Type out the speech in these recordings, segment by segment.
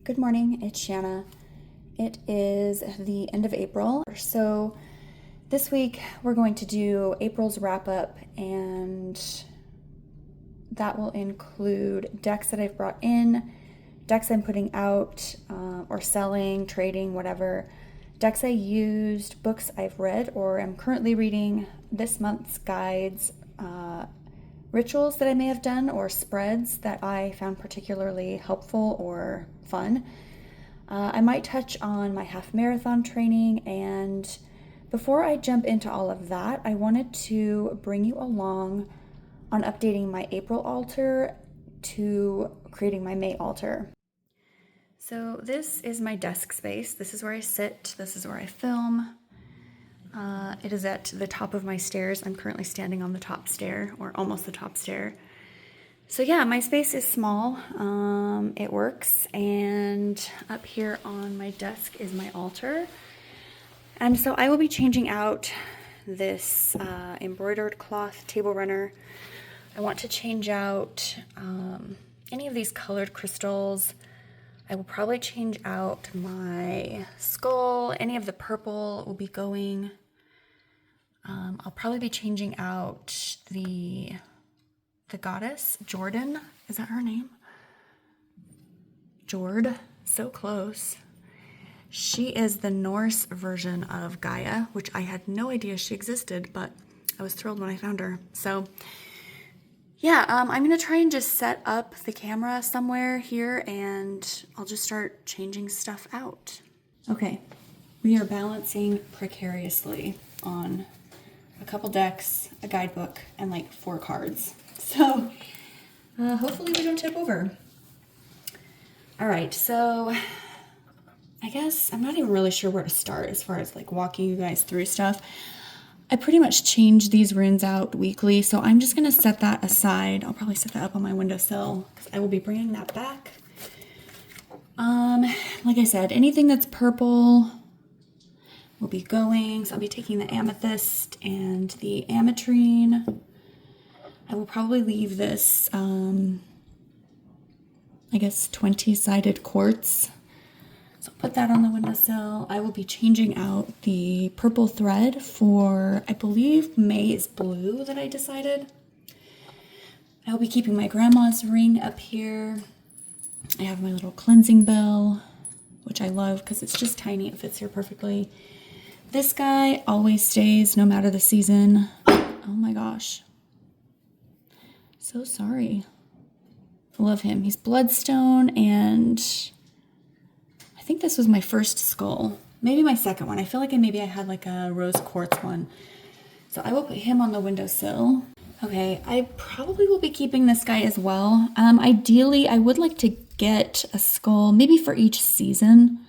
Good morning, it's Shanna. It is the end of April, so this week we're going to do April's wrap-up, and that will include decks that I've brought in, decks I'm putting out or selling, trading, whatever, decks I used, books I've read or am currently reading, this month's guides, rituals that I may have done, or spreads that I found particularly helpful or fun. I might touch on my half marathon training, and before I jump into all of that, I wanted to bring you along on updating my April altar to creating my May altar. So this is my desk space. This is where I sit. This is where I film. It is at the top of my stairs. I'm currently standing on the top stair, or almost the top stair. So yeah, my space is small. It works. And up here on my desk is my altar. And so I will be changing out this embroidered cloth table runner. I want to change out any of these colored crystals. I will probably change out my skull. Any of the purple will be going. I'll probably be changing out the goddess, Jordan. Is that her name? Jord. So close. She is the Norse version of Gaia, which I had no idea she existed, but I was thrilled when I found her. So yeah, I'm going to try and just set up the camera somewhere here, and I'll just start changing stuff out. Okay, we are balancing precariously on a couple decks, a guidebook, and like 4 cards. So hopefully we don't tip over. All right, so I guess I'm not even really sure where to start as far as like walking you guys through stuff. I pretty much change these runes out weekly, so I'm just going to set that aside. I'll probably set that up on my windowsill because I will be bringing that back. Like I said, anything that's purple will be going. So I'll be taking the amethyst and the ametrine. I will probably leave this, I guess, 20-sided quartz. So I'll put that on the windowsill. I will be changing out the purple thread for, I believe, May is blue that I decided. I will be keeping my grandma's ring up here. I have my little cleansing bell, which I love because it's just tiny. It fits here perfectly. This guy always stays no matter the season. Oh my gosh. So sorry. I love him. He's bloodstone, and I think this was my first skull. Maybe my second one. I feel like maybe I had like a rose quartz one. So I will put him on the windowsill. Okay, I probably will be keeping this guy as well. Ideally, I would like to get a skull maybe for each season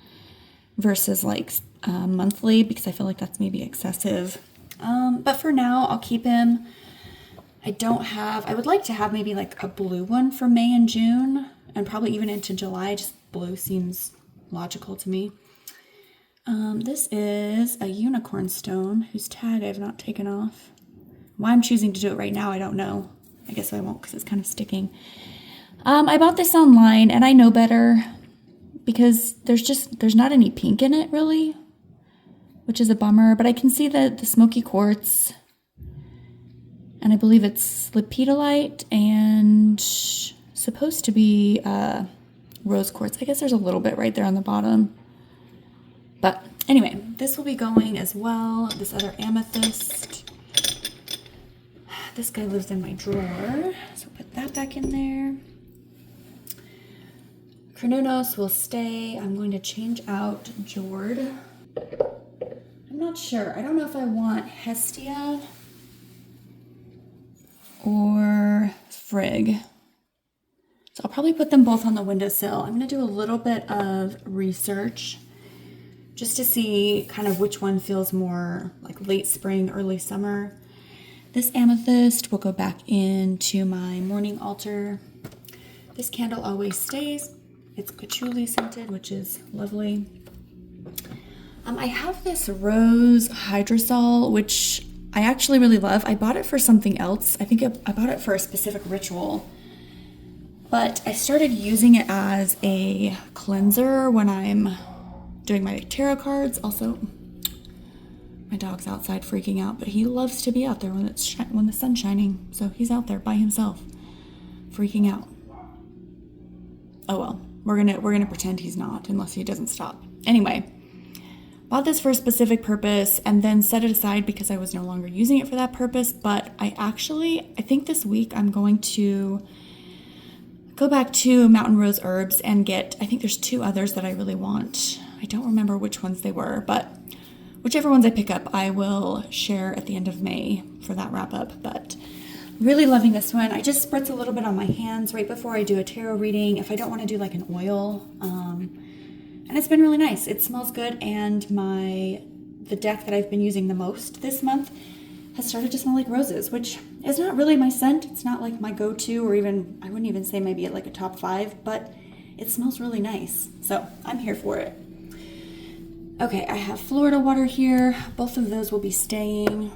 versus like monthly, because I feel like that's maybe excessive. But for now, I'll keep him. I would like to have maybe like a blue one for May and June, and probably even into July. Just blue seems logical to me. This is a unicorn stone whose tag I've not taken off. Why I'm choosing to do it right now, I don't know. I guess I won't because it's kind of sticking. I bought this online, and I know better because there's not any pink in it really, which is a bummer, but I can see the smoky quartz, and I believe it's lepidolite and supposed to be rose quartz. I guess there's a little bit right there on the bottom. But anyway, this will be going as well. This other amethyst. This guy lives in my drawer, so put that back in there. Chrononos will stay. I'm going to change out Jord. I'm not sure. I don't know if I want Hestia or Frigg. So I'll probably put them both on the windowsill. I'm going to do a little bit of research just to see kind of which one feels more like late spring, early summer. This amethyst will go back into my morning altar. This candle always stays. It's patchouli scented, which is lovely. I have this rose hydrosol, which I actually really love. I bought it for something else. I think I bought it for a specific ritual. But I started using it as a cleanser when I'm doing my tarot cards. Also, my dog's outside freaking out, but he loves to be out there when the sun's shining. So he's out there by himself, freaking out. Oh well, we're gonna pretend he's not unless he doesn't stop. Anyway, bought this for a specific purpose and then set it aside because I was no longer using it for that purpose. But I think this week I'm going to go back to Mountain Rose Herbs and get, I think there's 2 others that I really want. I don't remember which ones they were, but whichever ones I pick up, I will share at the end of May for that wrap up. But really loving this one. I just spritz a little bit on my hands right before I do a tarot reading if I don't want to do like an oil. And it's been really nice. It smells good, and the deck that I've been using the most this month has started to smell like roses, which is not really my scent. It's not like my go-to, or even, I wouldn't even say maybe at like a top 5, but it smells really nice. So I'm here for it. Okay, I have Florida water here. Both of those will be staying.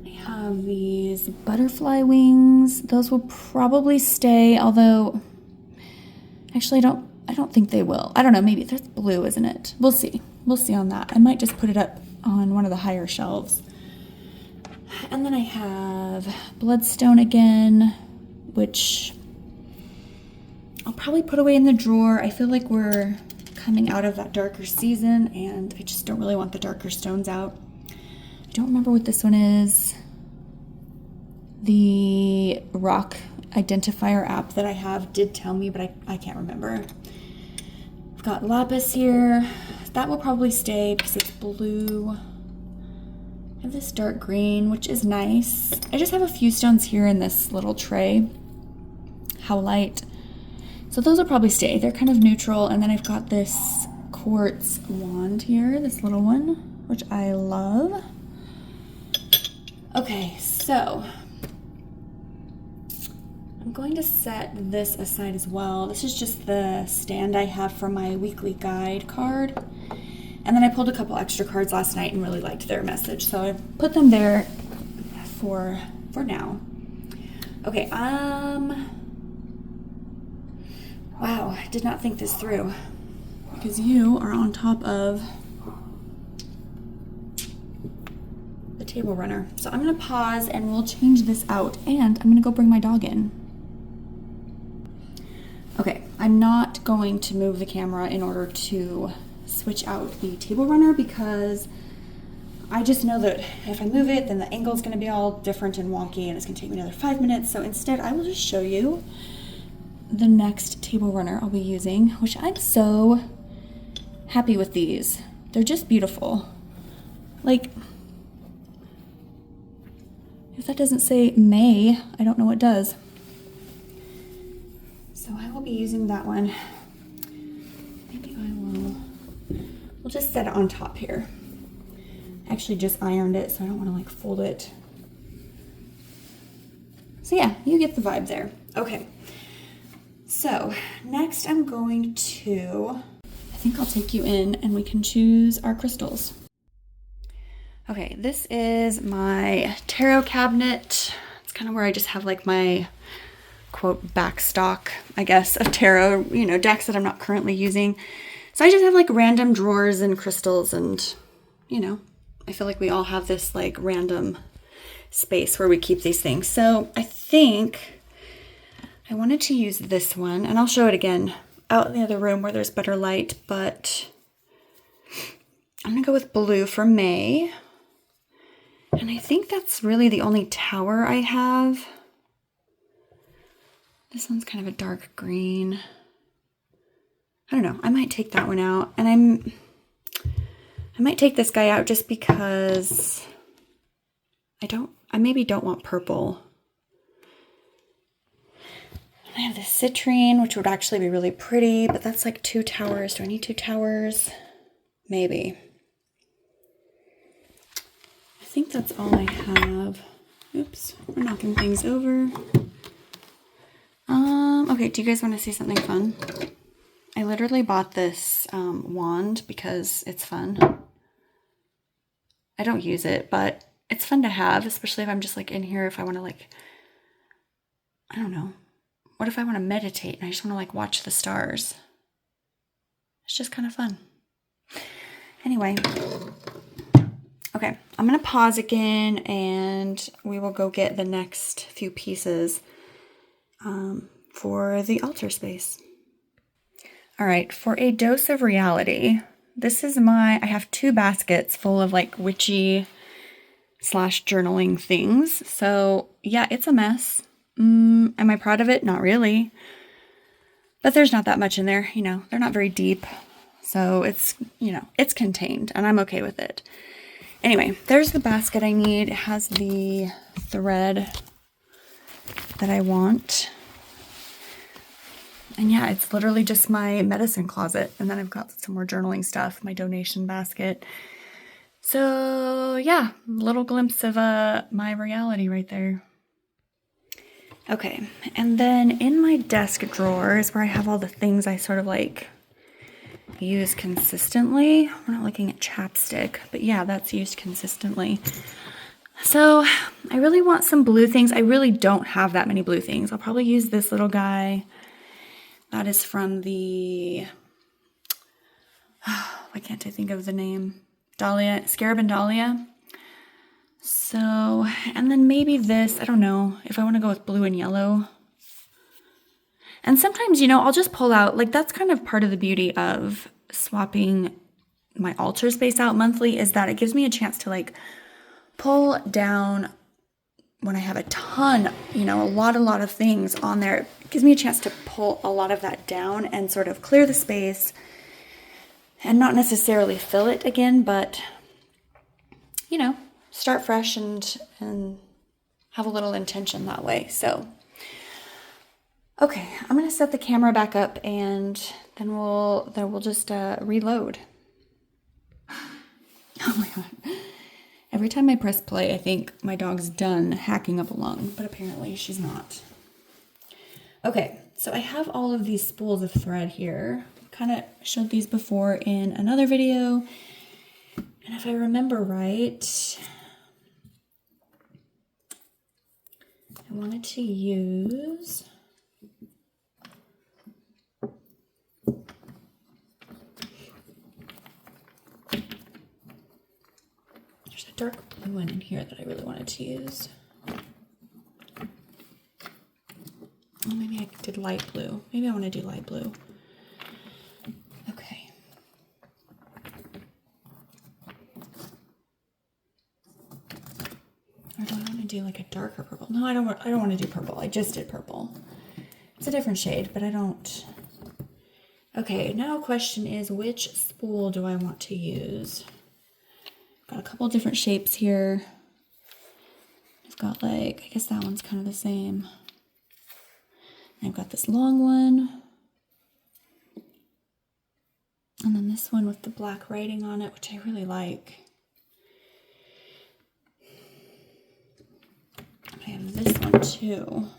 I have these butterfly wings. Those will probably stay, although actually I don't think they will. I don't know, maybe that's blue, isn't it? We'll see. We'll see on that. I might just put it up on one of the higher shelves. And then I have Bloodstone again, which I'll probably put away in the drawer. I feel like we're coming out of that darker season, and I just don't really want the darker stones out. I don't remember what this one is. The rock identifier app that I have did tell me, but I can't remember. I've got lapis here. That will probably stay because it's blue. I have this dark green, which is nice. I just have a few stones here in this little tray. Howlite. So those will probably stay. They're kind of neutral. And then I've got this quartz wand here, this little one, which I love. Okay, so I'm going to set this aside as well. This is just the stand I have for my weekly guide card. And then I pulled a couple extra cards last night and really liked their message. So I put them there for now. Okay, wow, I did not think this through because you are on top of the table runner. So I'm gonna pause and we'll change this out, and I'm gonna go bring my dog in. Okay, I'm not going to move the camera in order to switch out the table runner because I just know that if I move it, then the angle is going to be all different and wonky, and it's going to take me another 5 minutes. So instead, I will just show you the next table runner I'll be using, which I'm so happy with these. They're just beautiful. Like, if that doesn't say May, I don't know what does. So I will be using that one. Maybe we'll just set it on top here. I actually just ironed it, so I don't want to like fold it. So yeah, you get the vibe there. Okay, so next I'm going to, I think I'll take you in and we can choose our crystals. Okay, this is my tarot cabinet. It's kind of where I just have like my quote backstock, I guess, of tarot, you know, decks that I'm not currently using. So I just have like random drawers and crystals, and you know, I feel like we all have this like random space where we keep these things. So I think I wanted to use this one, and I'll show it again out in the other room where there's better light, but I'm gonna go with blue for May. And I think that's really the only tower I have. This one's kind of a dark green. I don't know, I might take that one out, and I might take this guy out just because I maybe don't want purple. I have this citrine, which would actually be really pretty, but that's like 2 towers. Do I need 2 towers? Maybe. I think that's all I have. Oops, we're knocking things over. Okay, do you guys want to see something fun? I literally bought this wand because it's fun. I don't use it, but it's fun to have, especially if I'm just like in here, if I want to like, I don't know, what if I want to meditate and I just want to like watch the stars? It's just kind of fun. Anyway, okay, I'm going to pause again and we will go get the next few pieces for the altar space. All right, for a dose of reality, this is I have 2 baskets full of like witchy / journaling things. So yeah, it's a mess. Am I proud of it? Not really. But there's not that much in there, you know, they're not very deep. So it's, you know, it's contained and I'm okay with it. Anyway, there's the basket I need. It has the thread that I want. And yeah, it's literally just my medicine closet. And then I've got some more journaling stuff, my donation basket. So yeah, little glimpse of my reality right there. Okay, and then in my desk drawer is where I have all the things I sort of like use consistently. I'm not looking at chapstick, but yeah, that's used consistently. So I really want some blue things. I really don't have that many blue things. I'll probably use this little guy. That is from the, why can't I think of the name? Dahlia, Scarab and Dahlia. So, and then maybe this, I don't know, if I want to go with blue and yellow. And sometimes, you know, I'll just pull out, like that's kind of part of the beauty of swapping my altar space out monthly is that it gives me a chance to like pull down when I have a ton, you know, a lot of things on there. It gives me a chance to pull a lot of that down and sort of clear the space and not necessarily fill it again, but, you know, start fresh and have a little intention that way. So, okay, I'm going to set the camera back up and then we'll just reload. Oh my God. Every time I press play, I think my dog's done hacking up a lung, but apparently she's not. Okay, so I have all of these spools of thread here. Kind of showed these before in another video. And if I remember right, I wanted to use there's a dark blue one in here that I really wanted to use. Oh, maybe I did light blue. Maybe I want to do light blue. Okay. Or do I want to do like a darker purple? No, I don't want to do purple. I just did purple. It's a different shade, but I don't. Okay, now question is which spool do I want to use? Got a couple different shapes here. I've got like, I guess that one's kind of the same. I've got this long one. And then this one with the black writing on it, which I really like. I have this one too.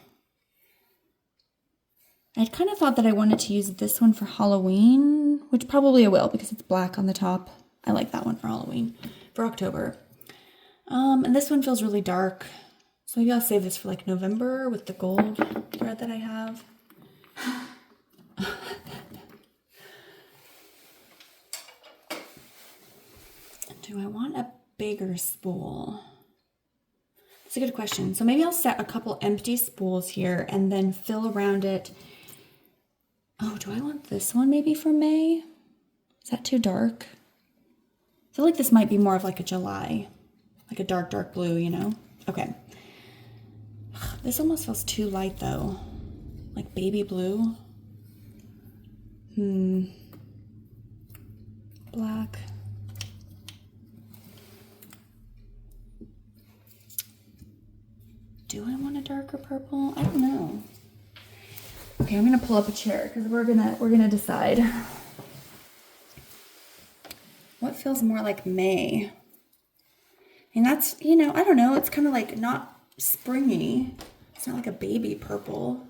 I kind of thought that I wanted to use this one for Halloween, which probably I will because it's black on the top. I like that one for Halloween, for October. And this one feels really dark. So maybe I'll save this for like November with the gold thread that I have. Do I want a bigger spool? That's a good question. So maybe I'll set a couple empty spools here and then fill around it. Oh, do I want this one maybe for May? Is that too dark? I feel like this might be more of like a July, like a dark, dark blue, you know? Okay. This almost feels too light though. Like baby blue. Black. Do I want a darker purple? I don't know. Okay, I'm gonna pull up a chair because we're gonna decide. What feels more like May? And that's, you know, I don't know, it's kind of like not springy. It's not like a baby purple.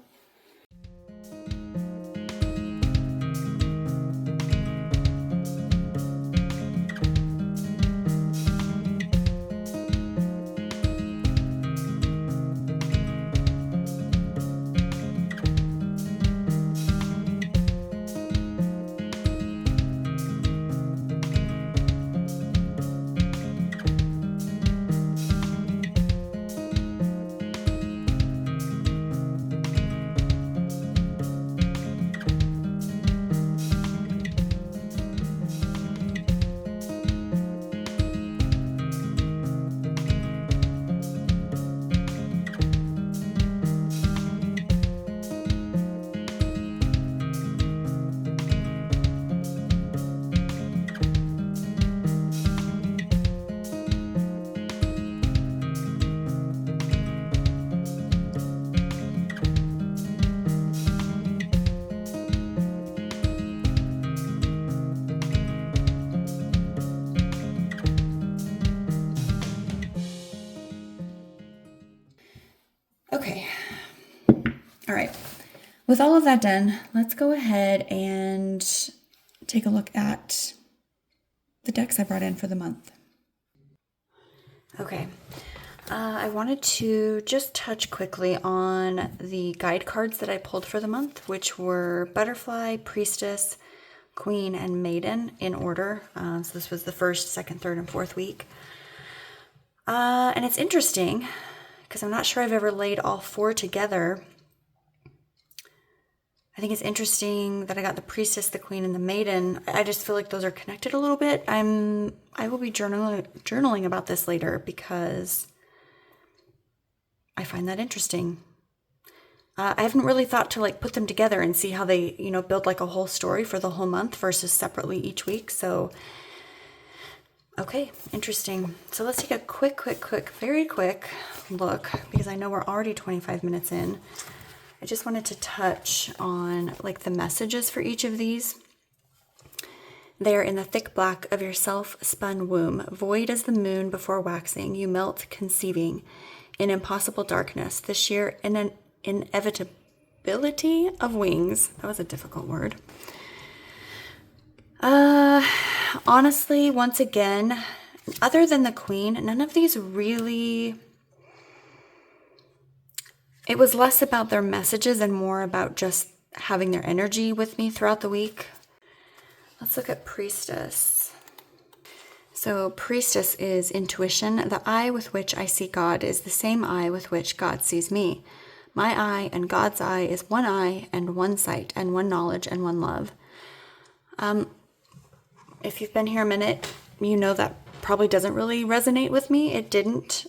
Okay. All right. With all of that done, let's go ahead and take a look at the decks I brought in for the month. Okay. I wanted to just touch quickly on the guide cards that I pulled for the month, which were Butterfly, Priestess, Queen, and Maiden in order. So this was the first, second, third, and fourth week. And it's interesting because I'm not sure I've ever laid all four together. I think it's interesting that I got the Priestess, the Queen, and the Maiden. I just feel like those are connected a little bit. I will be journaling about this later because I find that interesting. I haven't really thought to like put them together and see how they, build like a whole story for the whole month versus separately each week. So, okay, interesting. So let's take a very quick look because I know we're already 25 minutes in. I just wanted to touch on like the messages for each of these. They are in the thick black of your self-spun womb, void as the moon before waxing, you melt conceiving. In impossible darkness, the sheer inevitability of wings. That was a difficult word. Honestly, once again, other than the Queen, none of these really... It was less about their messages and more about just having their energy with me throughout the week. Let's look at Priestess. So Priestess is intuition. The eye with which I see God is the same eye with which God sees me. My eye and God's eye is one eye and one sight and one knowledge and one love. If you've been here a minute, you know that probably doesn't really resonate with me. It didn't.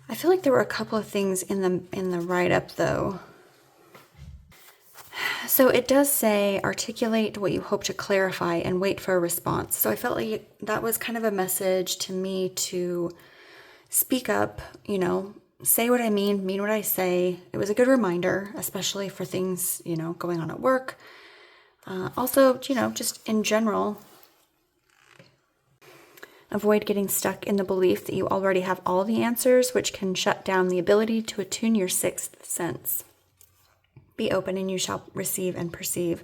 I feel like there were a couple of things in the write-up though. So it does say, articulate what you hope to clarify and wait for a response. So I felt like that was kind of a message to me to speak up, say what I mean what I say. It was a good reminder, especially for things, going on at work. Also, just in general, avoid getting stuck in the belief that you already have all the answers, which can shut down the ability to attune your sixth sense. Be open and you shall receive and perceive.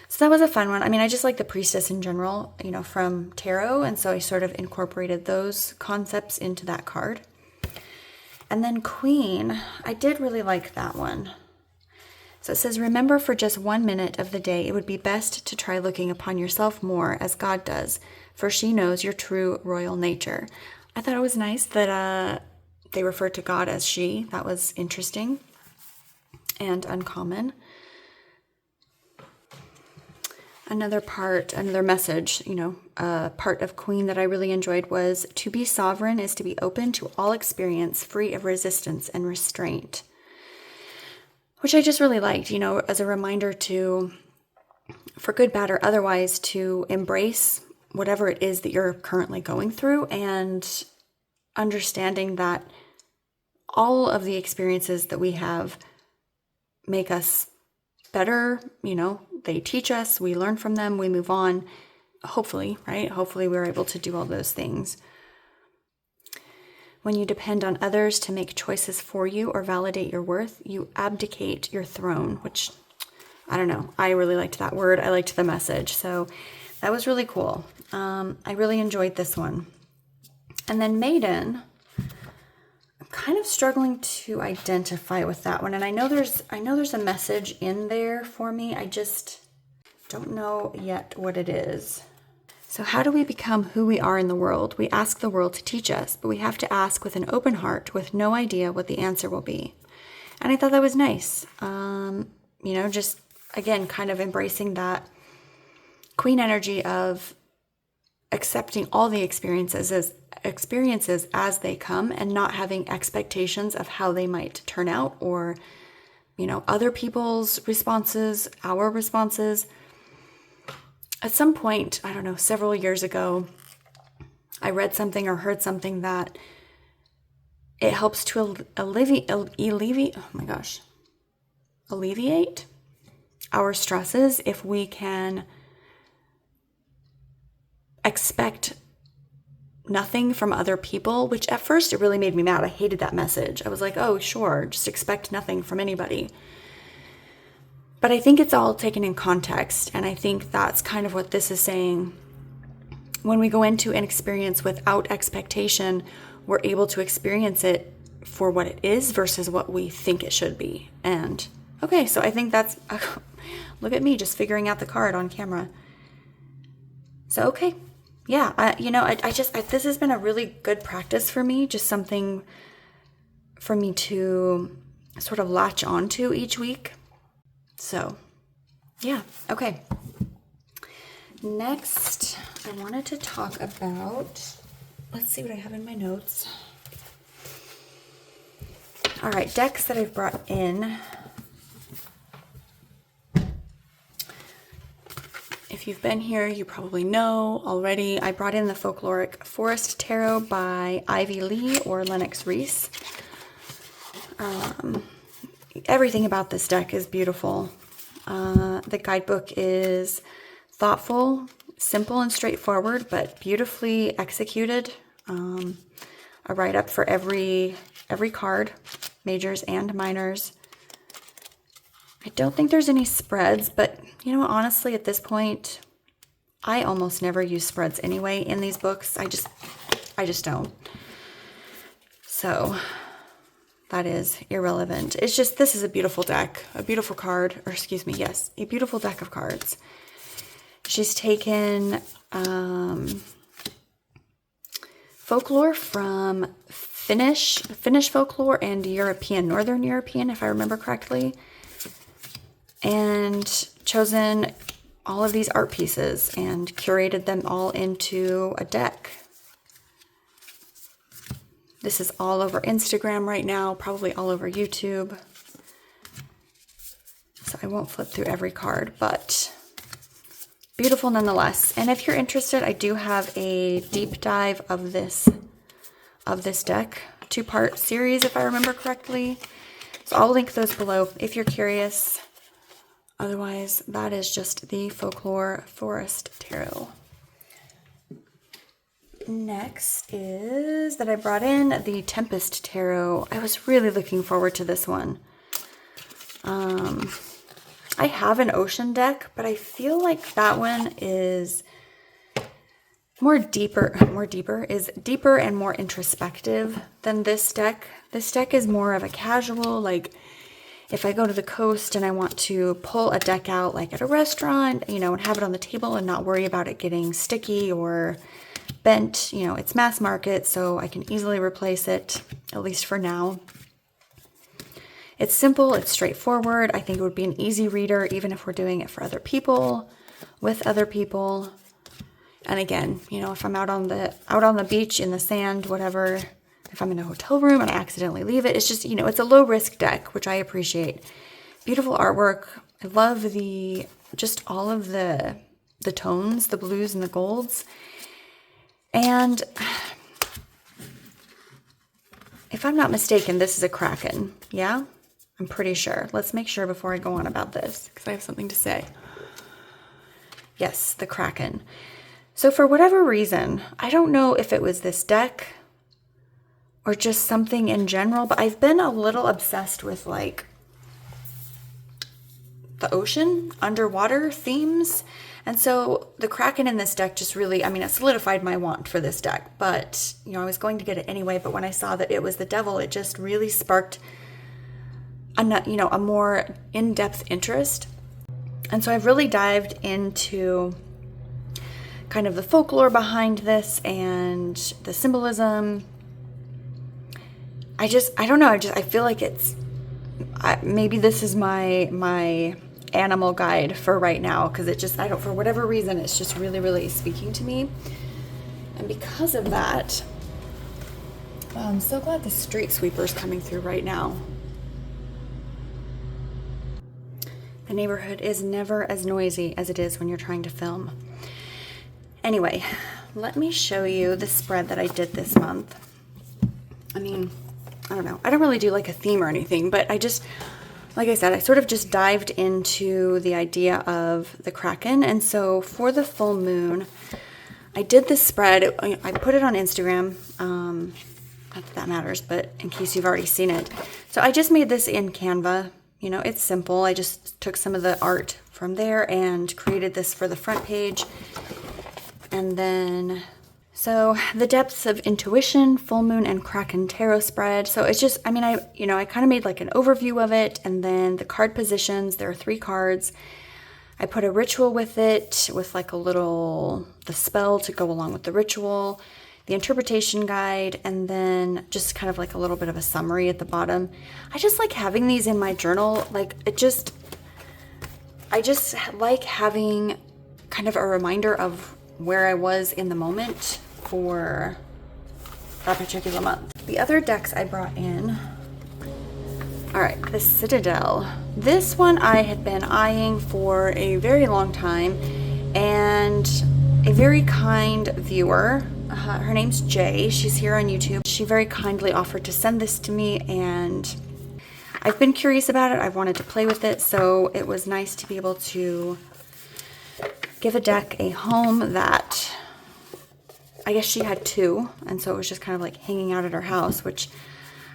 So that was a fun one. I mean, I just like the Priestess in general, from tarot. And so I sort of incorporated those concepts into that card. And then Queen, I did really like that one. So it says, remember for just 1 minute of the day, it would be best to try looking upon yourself more as God does, for she knows your true royal nature. I thought it was nice that they referred to God as she. That was interesting and uncommon. Another message, part of Queen that I really enjoyed was, to be sovereign is to be open to all experience, free of resistance and restraint. Which I just really liked, as a reminder to, for good, bad, or otherwise, to embrace whatever it is that you're currently going through, and understanding that all of the experiences that we have make us better. They teach us, we learn from them, we move on. Hopefully, right? Hopefully we're able to do all those things. When you depend on others to make choices for you or validate your worth, you abdicate your throne, which, I don't know. I really liked that word. I liked the message. So that was really cool. I really enjoyed this one. And then Maiden, I'm kind of struggling to identify with that one. And I know there's a message in there for me. I just don't know yet what it is. So how do we become who we are in the world? We ask the world to teach us, but we have to ask with an open heart with no idea what the answer will be. And I thought that was nice. Just, again, kind of embracing that Queen energy of accepting all the experiences as they come and not having expectations of how they might turn out, or, other people's responses, our responses. At some point, I don't know, several years ago, I read something or heard something that it helps to alleviate our stresses if we can expect nothing from other people, which at first it really made me mad. I hated that message. I was like, oh, sure, just expect nothing from anybody. But I think it's all taken in context, and I think that's kind of what this is saying. When we go into an experience without expectation, we're able to experience it for what it is versus what we think it should be. And okay, so I think that's, look at me just figuring out the card on camera. So, okay. Yeah, this has been a really good practice for me, just something for me to sort of latch onto each week. So, yeah, okay. Next, I wanted to talk about, let's see what I have in my notes. All right, decks that I've brought in. If you've been here, you probably know already. I brought in the Folkloric Forest Tarot by Ivy Lee or Lennox Reese. Everything about this deck is beautiful. The guidebook is thoughtful, simple and straightforward, but beautifully executed. A write-up for every card, majors and minors. I don't think there's any spreads, but honestly, at this point, I almost never use spreads anyway in these books. I just don't. So that is irrelevant. It's just, this is a beautiful deck, a beautiful card, or excuse me, yes, a beautiful deck of cards. She's taken folklore from Finnish folklore and Northern European, if I remember correctly, and chosen all of these art pieces and curated them all into a deck. This is all over Instagram right now, probably all over YouTube. So I won't flip through every card, but beautiful nonetheless. And if you're interested, I do have a deep dive of this deck, 2-part series, if I remember correctly. So I'll link those below if you're curious. Otherwise, that is just the Folklore Forest Tarot. Next is that I brought in the Tempest Tarot. I was really looking forward to this one. I have an ocean deck, but I feel like that one is deeper and more introspective than this deck. This deck is more of a casual, like if I go to the coast and I want to pull a deck out like at a restaurant, and have it on the table and not worry about it getting sticky or bent, it's mass market, so I can easily replace it, at least for now. It's simple, it's straightforward. I think it would be an easy reader, even if we're doing it for other people, with other people. And again, if I'm out on the beach, in the sand, whatever, if I'm in a hotel room and I accidentally leave it, it's just, it's a low risk deck, which I appreciate. Beautiful artwork. I love just all of the tones, the blues and the golds. And if I'm not mistaken, this is a Kraken. Yeah? I'm pretty sure. Let's make sure before I go on about this, because I have something to say. Yes, the Kraken. So for whatever reason, I don't know if it was this deck or just something in general, but I've been a little obsessed with like the ocean, underwater themes. And so the Kraken in this deck just really, it solidified my want for this deck, but I was going to get it anyway. But when I saw that it was the devil, it just really sparked a more in-depth interest. And so I've really dived into kind of the folklore behind this and the symbolism. I don't know. I feel like maybe this is my animal guide for right now, because for whatever reason, it's just really, really speaking to me. And because of that, I'm so glad the street sweeper's coming through right now. The neighborhood is never as noisy as it is when you're trying to film. Anyway, let me show you the spread that I did this month. I don't know. I don't really do like a theme or anything, but like I said, I sort of just dived into the idea of the Kraken. And so for the full moon, I did this spread. I put it on Instagram. Not that that matters, but in case you've already seen it. So I just made this in Canva. You know, it's simple. I just took some of the art from there and created this for the front page. And then, so the depths of intuition, full moon, and Kraken tarot spread. So it's just, I mean, I kind of made like an overview of it, and then the card positions. There are 3 cards. I put a ritual with it, with like the spell to go along with the ritual, the interpretation guide, and then just kind of like a little bit of a summary at the bottom. I just like having these in my journal. Like I just like having kind of a reminder of where I was in the moment for that particular month. The other decks I brought in, all right, the Citadel. This one I had been eyeing for a very long time, and a very kind viewer, her name's Jay, she's here on YouTube. She very kindly offered to send this to me, and I've been curious about it. I've wanted to play with it, so it was nice to be able to give a deck a home that I guess she had 2, and so it was just kind of like hanging out at her house, which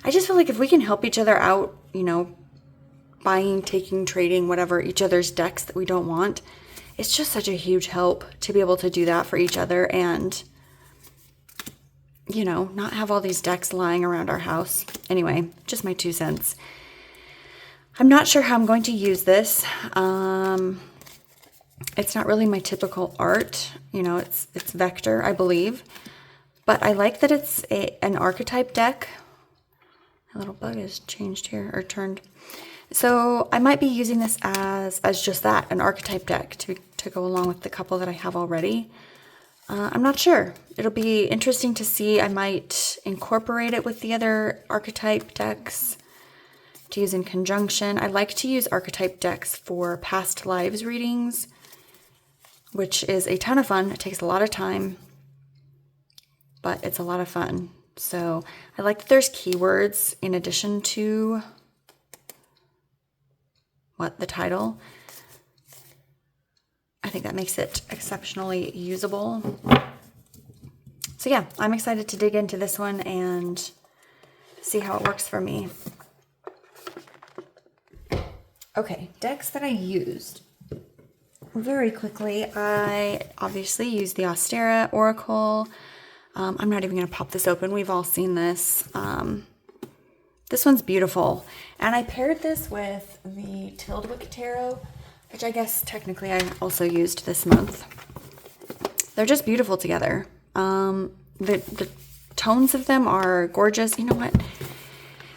I just feel like if we can help each other out, you know, buying, taking, trading, whatever, each other's decks that we don't want, it's just such a huge help to be able to do that for each other and, you know, not have all these decks lying around our house. Anyway, just my 2 cents. I'm not sure how I'm going to use this. It's not really my typical art. You know, it's vector, I believe. But I like that it's an archetype deck. My little bug is changed here, or turned. So I might be using this as just that, an archetype deck to go along with the couple that I have already. I'm not sure. It'll be interesting to see. I might incorporate it with the other archetype decks to use in conjunction. I like to use archetype decks for past lives readings, which is a ton of fun. It takes a lot of time, but it's a lot of fun. So I like that there's keywords in addition to the title. I think that makes it exceptionally usable. So yeah, I'm excited to dig into this one and see how it works for me. Okay, decks that I used. Very quickly, I obviously used the Ostera Oracle. I'm not even going to pop this open. We've all seen this. This one's beautiful. And I paired this with the Wildwood Tarot, which I guess technically I also used this month. They're just beautiful together. The tones of them are gorgeous. You know what?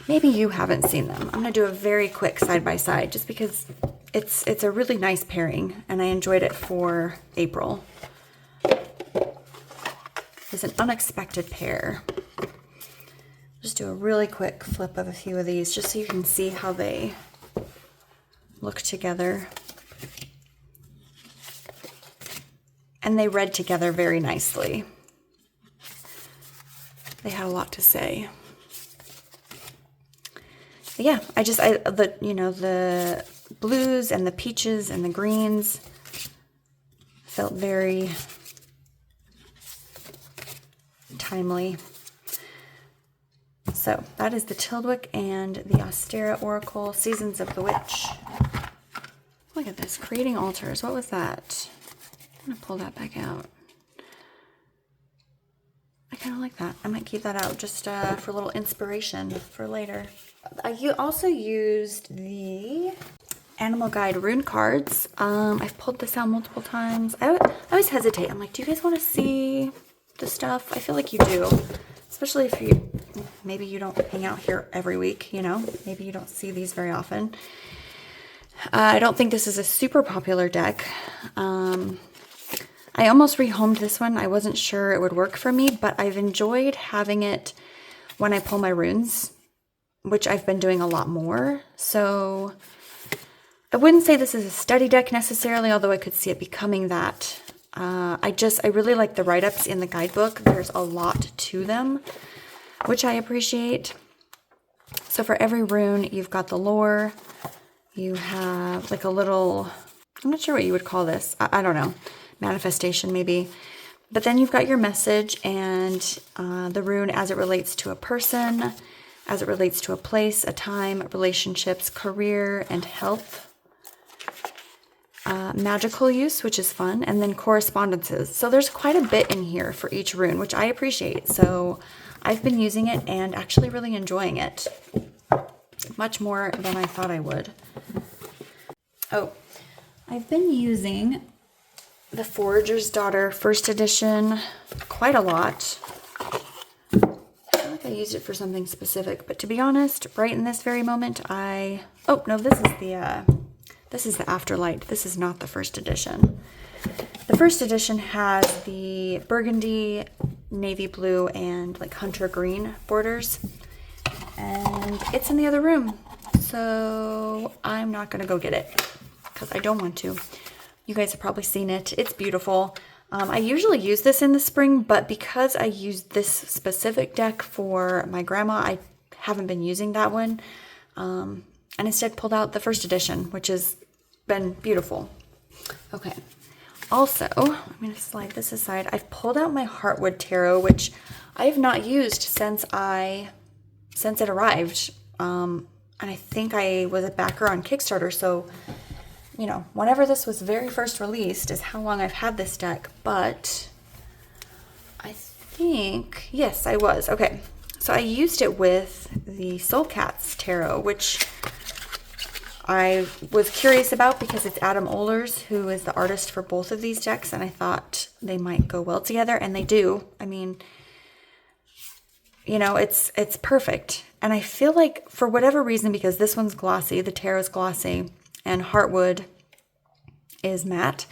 Maybe you haven't seen them. I'm going to do a very quick side-by-side just because it's a really nice pairing, and I enjoyed it for April. It's an unexpected pair. Just do a really quick flip of a few of these just so you can see how they look together. And they read together very nicely. They had a lot to say. But yeah, the blues and the peaches and the greens felt very timely. So that is the Tildwick and the Ostera Oracle, Seasons of the Witch. Look at this, creating altars. What was that? I'm going to pull that back out. I kind of like that. I might keep that out just for a little inspiration for later. I also used the Animal Guide rune cards. I've pulled this out multiple times. I always hesitate. I'm like, do you guys want to see the stuff? I feel like you do. Especially if maybe you don't hang out here every week, you know? Maybe you don't see these very often. I don't think this is a super popular deck. I almost rehomed this one. I wasn't sure it would work for me, but I've enjoyed having it when I pull my runes, which I've been doing a lot more. So I wouldn't say this is a study deck necessarily, although I could see it becoming that. I really like the write-ups in the guidebook. There's a lot to them, which I appreciate. So for every rune, you've got the lore. You have like a little, I'm not sure what you would call this. I don't know. Manifestation maybe. But then you've got your message and the rune as it relates to a person, as it relates to a place, a time, relationships, career, and health. Magical use, which is fun, and then correspondences. So there's quite a bit in here for each rune, which I appreciate. So I've been using it and actually really enjoying it. Much more than I thought I would. Oh, I've been using the Forager's Daughter First Edition quite a lot. I feel like I used it for something specific, but to be honest, right in this very moment, oh no, this is the Afterlight. This is not the First Edition. The First Edition has the burgundy, navy blue, and like hunter green borders, and it's in the other room, so I'm not gonna go get it because I don't want to. You guys have probably seen it. It's beautiful. I usually use this in the spring, but because I used this specific deck for my grandma, I haven't been using that one, and instead pulled out the First Edition, which has been beautiful. Okay. Also, I'm going to slide this aside. I've pulled out my Wildwood Tarot, which I have not used since it arrived. And I think I was a backer on Kickstarter, so you know, whenever this was very first released is how long I've had this deck, but I think, yes, I was. Okay, so I used it with the Soul Cats Tarot, which I was curious about because it's Adam Ohlers, who is the artist for both of these decks, and I thought they might go well together, and they do. I mean, you know, it's perfect. And I feel like for whatever reason, because this one's glossy, the tarot's glossy, and Heartwood is matte,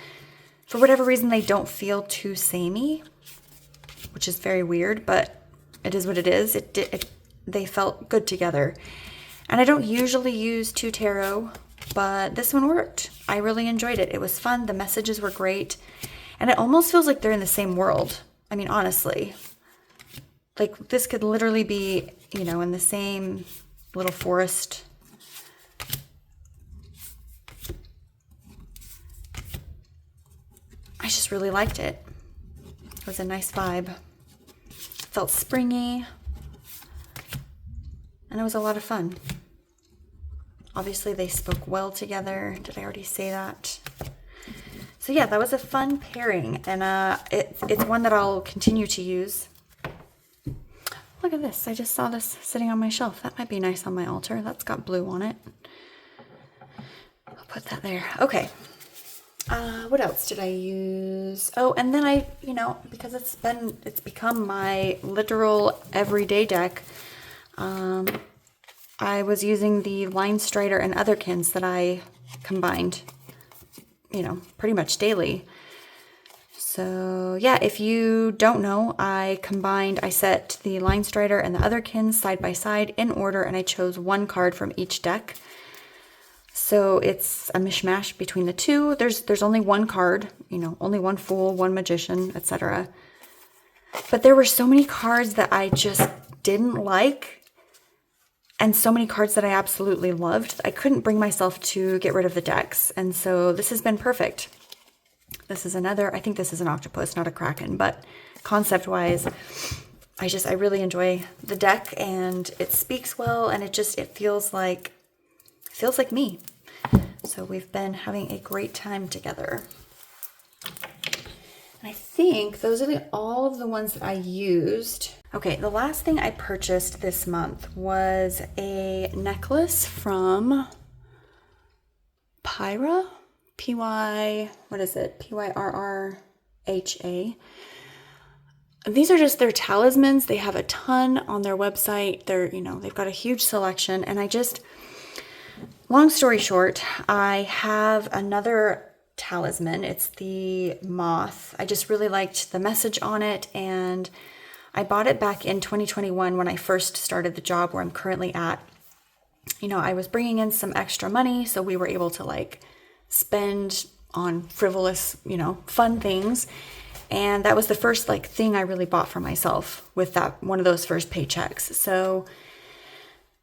for whatever reason they don't feel too samey, which is very weird, but it is what it is. They felt good together. And I don't usually use two tarot, but this one worked. I really enjoyed it. It was fun. The messages were great. And it almost feels like they're in the same world. I mean, honestly, like this could literally be, you know, in the same little forest. I just really liked it. It was a nice vibe. It felt springy. And it was a lot of fun. Obviously, they spoke well together. Did I already say that? So yeah, that was a fun pairing. And it's one that I'll continue to use. Look at this. I just saw this sitting on my shelf. That might be nice on my altar. That's got blue on it. I'll put that there. Okay. What else did I use? Oh, and then I, you know, because it's become my literal everyday deck, I was using the Line Strider and Otherkins that I combined, you know, pretty much daily. So yeah, if you don't know, I set the Line Strider and the Otherkins side by side in order, and I chose one card from each deck. So it's a mishmash between the two. There's only one card, you know, only one Fool, one Magician, etc. But there were so many cards that I just didn't like, and so many cards that I absolutely loved. I couldn't bring myself to get rid of the decks, and so this has been perfect. This is I think this is an octopus, not a kraken, but concept-wise, I really enjoy the deck, and it speaks well, and it feels like me. So we've been having a great time together. And I think those are all of the ones that I used. Okay, the last thing I purchased this month was a necklace from Pyrrha. What is it? Pyrrha. These are just their talismans. They have a ton on their website. They've got a huge selection, and long story short, I have another talisman. It's the moth. I just really liked the message on it, and I bought it back in 2021 when I first started the job where I'm currently at. You know, I was bringing in some extra money, so we were able to spend on frivolous, fun things. And that was the first thing I really bought for myself with that one of those first paychecks. So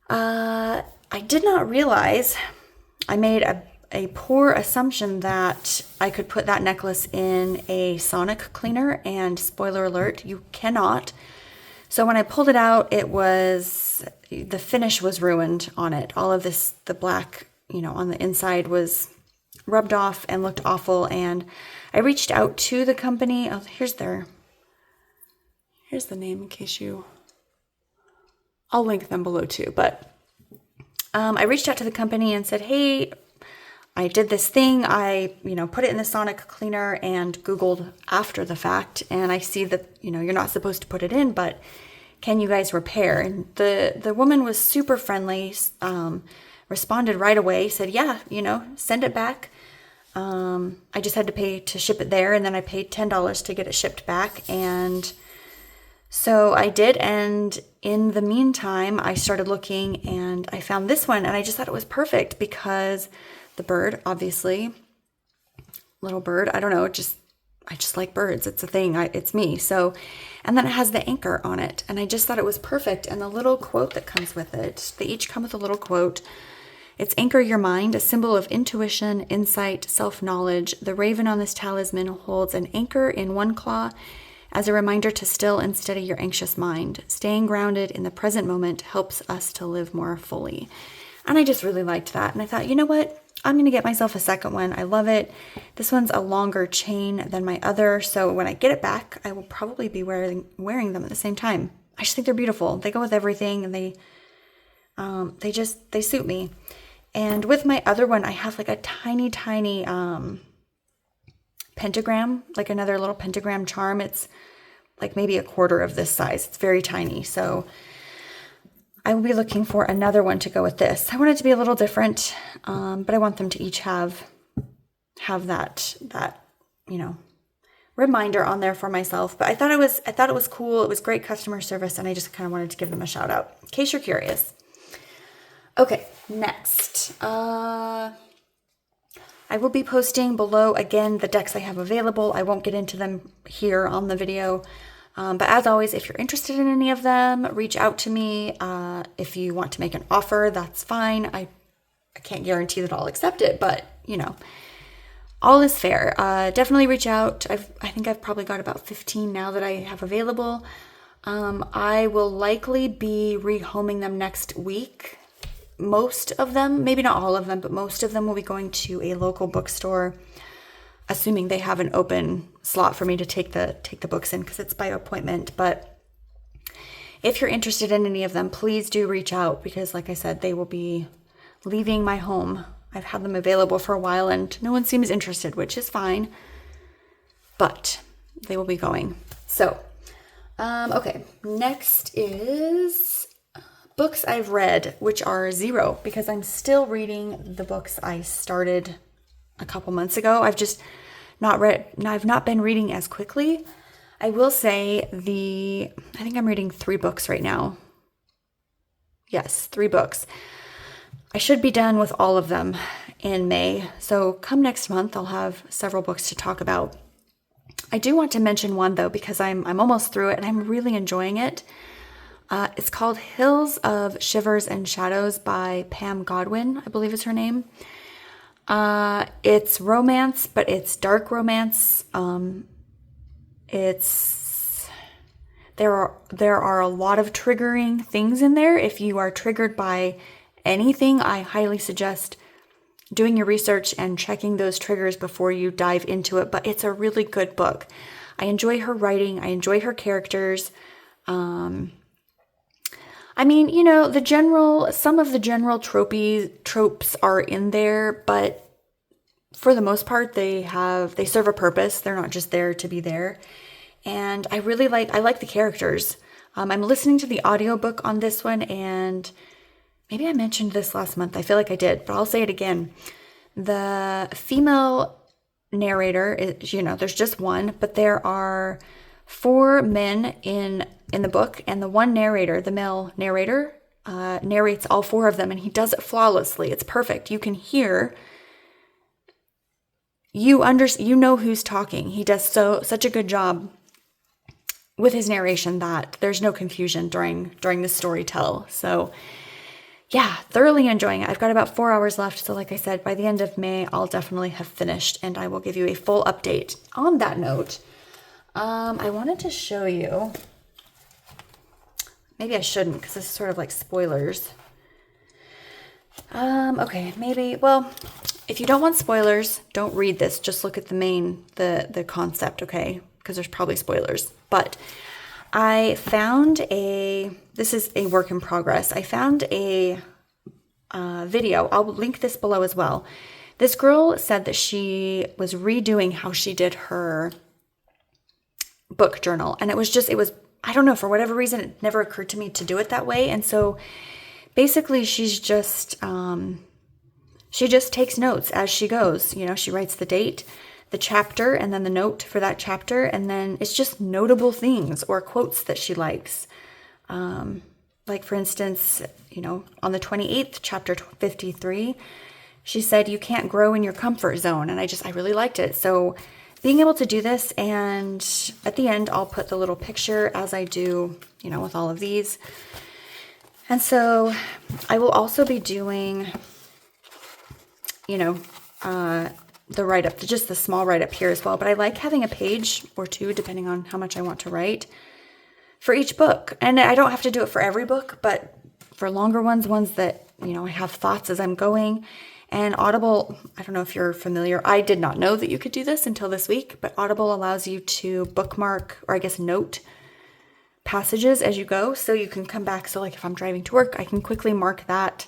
I did not realize I made a poor assumption that I could put that necklace in a sonic cleaner, and spoiler alert, you cannot. So when I pulled it out, the finish was ruined on it. All of this, the black, on the inside was rubbed off and looked awful. And I reached out to the company. Oh, here's the name in case I'll link them below too. But I reached out to the company and said, hey, I did this thing. I, put it in the sonic cleaner and Googled after the fact. And I see that, you're not supposed to put it in, but can you guys repair? And the woman was super friendly, responded right away, said, yeah, send it back. I just had to pay to ship it there. And then I paid $10 to get it shipped back. And so I did. And in the meantime, I started looking and I found this one. And I just thought it was perfect because the bird, obviously, little bird, I don't know, I just like birds. It's a thing. It's me. So, and then it has the anchor on it. And I just thought it was perfect. And the little quote that comes with it, they each come with a little quote. It's anchor your mind, a symbol of intuition, insight, self-knowledge. The raven on this talisman holds an anchor in one claw as a reminder to still and steady your anxious mind. Staying grounded in the present moment helps us to live more fully. And I just really liked that. And I thought, you know what? I'm going to get myself a second one. I love it. This one's a longer chain than my other. So when I get it back, I will probably be wearing them at the same time. I just think they're beautiful. They go with everything and they suit me. And with my other one, I have like a tiny, tiny pentagram, like another little pentagram charm. It's like maybe a quarter of this size. It's very tiny. So I will be looking for another one to go with this. I want it to be a little different, but I want them to each have that reminder on there for myself. But I thought it was cool. It was great customer service, and I just kind of wanted to give them a shout out in case you're curious. Okay, next. I will be posting below again the decks I have available. I won't get into them here on the video. But as always, if you're interested in any of them, reach out to me. If you want to make an offer, that's fine. I can't guarantee that I'll accept it, but all is fair. Definitely reach out. I think I've probably got about 15 now that I have available. I will likely be rehoming them next week. Most of them, maybe not all of them, but most of them will be going to a local bookstore, assuming they have an open slot for me to take the books in, because it's by appointment. But if you're interested in any of them, please do reach out, because like I said, they will be leaving my home. I've had them available for a while and no one seems interested, which is fine, but they will be going. So, okay, next is books I've read, which are 0, because I'm still reading the books I started a couple months ago. I've just I've not been reading as quickly. I will say I think I'm reading 3 books right now. Yes, 3 books. I should be done with all of them in May. So come next month, I'll have several books to talk about. I do want to mention one though, because I'm almost through it and I'm really enjoying it. It's called Hills of Shivers and Shadows by Pam Godwin, I believe is her name. It's romance, but it's dark romance. There are a lot of triggering things in there. If you are triggered by anything, I highly suggest doing your research and checking those triggers before you dive into it. But it's a really good book. I enjoy her writing. I enjoy her characters. I mean, some of the general tropes are in there, but for the most part, they serve a purpose. They're not just there to be there. And I like the characters. I'm listening to the audiobook on this one, and maybe I mentioned this last month. I feel like I did, but I'll say it again. The female narrator is, there's just one, but there are 4 men in the book, and the one narrator, the male narrator, narrates all 4 of them, and he does it flawlessly. It's perfect. You can hear, you know who's talking. He does such a good job with his narration that there's no confusion during the story tell. So yeah, thoroughly enjoying it. I've got about 4 hours left. So like I said, by the end of May, I'll definitely have finished and I will give you a full update. On that note, I wanted to show you, maybe I shouldn't because this is sort of like spoilers. Okay, maybe, well, if you don't want spoilers, don't read this. Just look at the concept, okay? Because there's probably spoilers. But I found this is a work in progress. I found a video. I'll link this below as well. This girl said that she was redoing how she did her book journal. And it was, I don't know, for whatever reason, it never occurred to me to do it that way. And so basically she just takes notes as she goes. You know, she writes the date, the chapter, and then the note for that chapter. And then it's just notable things or quotes that she likes. Like for instance, you know, on the 28th, chapter 53, she said, you can't grow in your comfort zone. And I really liked it. So being able to do this, and at the end, I'll put the little picture as I do, you know, with all of these. And so I will also be doing, you know, the write-up, just the small write-up here as well. But I like having a page or two, depending on how much I want to write, for each book. And I don't have to do it for every book, but for longer ones that, you know, I have thoughts as I'm going. And Audible, I don't know if you're familiar. I did not know that you could do this until this week, but Audible allows you to bookmark, or I guess note passages as you go. So you can come back. So like if I'm driving to work, I can quickly mark that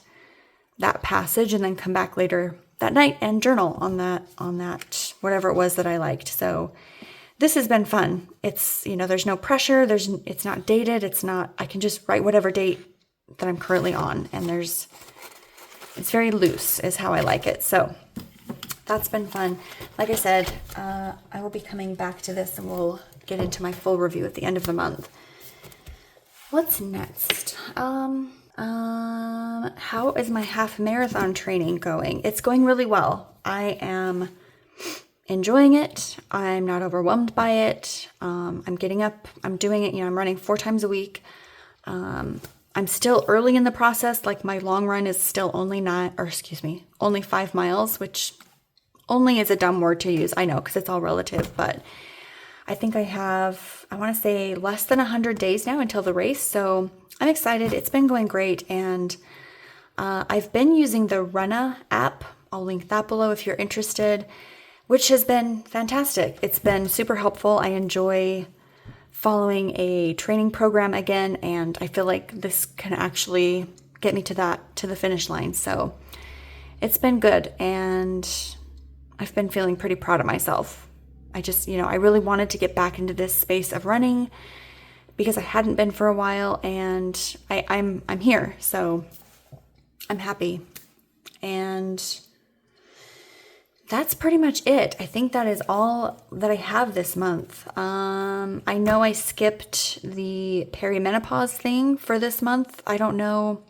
passage and then come back later that night and journal on that, whatever it was that I liked. So this has been fun. It's, you know, there's no pressure. It's not dated. I can just write whatever date that I'm currently on. And it's very loose is how I like it. So that's been fun. Like I said, I will be coming back to this and we'll get into my full review at the end of the month. What's next? How is my half marathon training going? It's going really well. I am enjoying it. I'm not overwhelmed by it. I'm getting up. I'm doing it. You know, I'm running 4 times a week. I'm still early in the process. Like my long run is still only 5 miles, which only is a dumb word to use. I know, because it's all relative, but I think I want to say less than 100 days now until the race. So I'm excited. It's been going great. And I've been using the Runna app. I'll link that below if you're interested, which has been fantastic. It's been super helpful. I enjoy following a training program again, and I feel like this can actually get me to the finish line. So it's been good, and I've been feeling pretty proud of myself. I just, you know, I really wanted to get back into this space of running because I hadn't been for a while, and I'm here, so I'm happy. And that's pretty much it. I think that is all that I have this month. I know I skipped the perimenopause thing for this month. I don't know.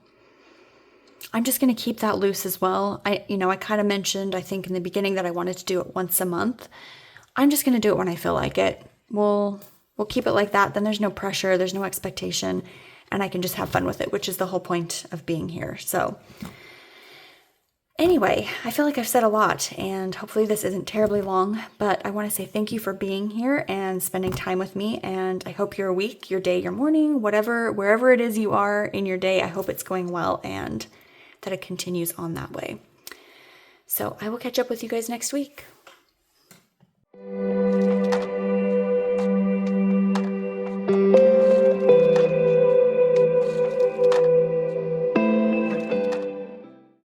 I'm just going to keep that loose as well. I kind of mentioned, I think in the beginning, that I wanted to do it once a month. I'm just going to do it when I feel like it. We'll keep it like that. Then there's no pressure. There's no expectation. And I can just have fun with it, which is the whole point of being here. So anyway, I feel like I've said a lot, and hopefully this isn't terribly long, but I want to say thank you for being here and spending time with me, and I hope your week, your day, your morning, wherever it is you are in your day, I hope it's going well and that it continues on that way. So I will catch up with you guys next week.